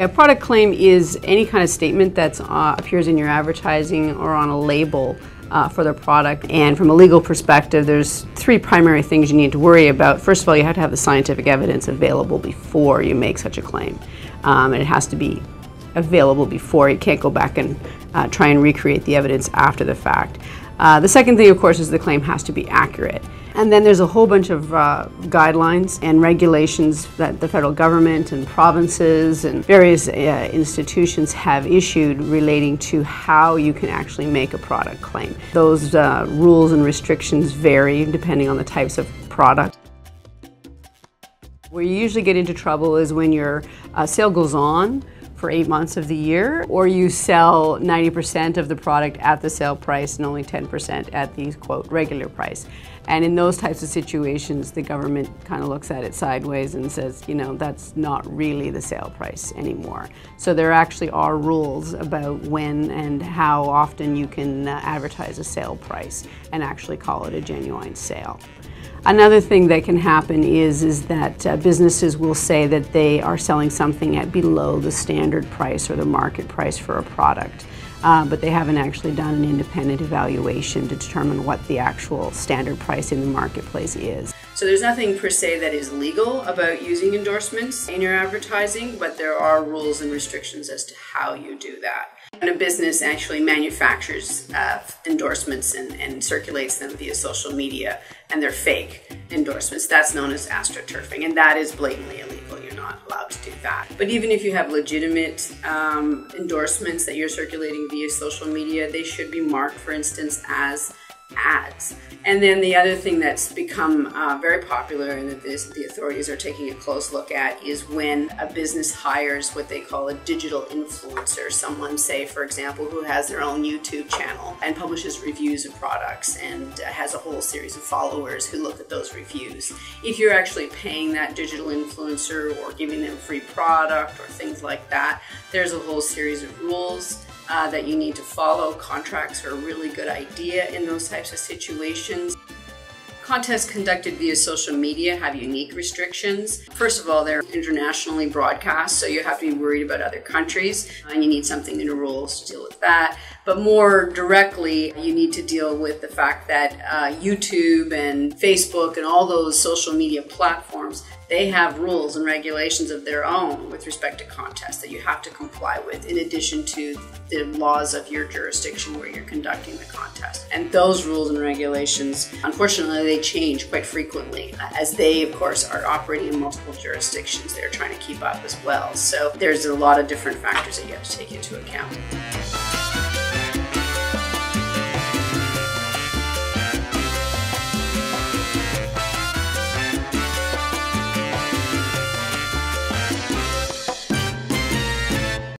A product claim is any kind of statement that appears in your advertising or on a label for the product. And from a legal perspective, there's three primary things you need to worry about. First of all, you have to have the scientific evidence available before you make such a claim. And it has to be available before. You can't go back and try and recreate the evidence after the fact. The second thing, of course, is the claim has to be accurate. And then there's a whole bunch of guidelines and regulations that the federal government and provinces and various institutions have issued relating to how you can actually make a product claim. Those rules and restrictions vary depending on the types of product. Where you usually get into trouble is when your sale goes on for 8 months of the year, or you sell 90% of the product at the sale price and only 10% at the, quote, regular price. And in those types of situations, the government kind of looks at it sideways and says, you know, that's not really the sale price anymore. So there actually are rules about when and how often you can advertise a sale price and actually call it a genuine sale. Another thing that can happen is that businesses will say that they are selling something at below the standard price or the market price for a product, but they haven't actually done an independent evaluation to determine what the actual standard price in the marketplace is. So there's nothing per se that is legal about using endorsements in your advertising, but there are rules and restrictions as to how you do that. When a business actually manufactures endorsements and circulates them via social media, and they're fake endorsements, that's known as astroturfing, and that is blatantly illegal. You're not allowed to do that. But even if you have legitimate endorsements that you're circulating via social media, they should be marked, for instance, as ads. And then the other thing that's become very popular and that the authorities are taking a close look at is when a business hires what they call a digital influencer, someone, say, for example, who has their own YouTube channel and publishes reviews of products and has a whole series of followers who look at those reviews. If you're actually paying that digital influencer or giving them free product or things like that, there's a whole series of rules that you need to follow. Contracts are a really good idea in those types of situations. Contests conducted via social media have unique restrictions. First of all, they're internationally broadcast, so you have to be worried about other countries, and you need something in the rules to deal with that. But more directly, you need to deal with the fact that YouTube and Facebook and all those social media platforms, they have rules and regulations of their own with respect to contests that you have to comply with, in addition to the laws of your jurisdiction where you're conducting the contest. And those rules and regulations, unfortunately, they change quite frequently as they, of course, are operating in multiple jurisdictions. They're trying to keep up as well. So there's a lot of different factors that you have to take into account.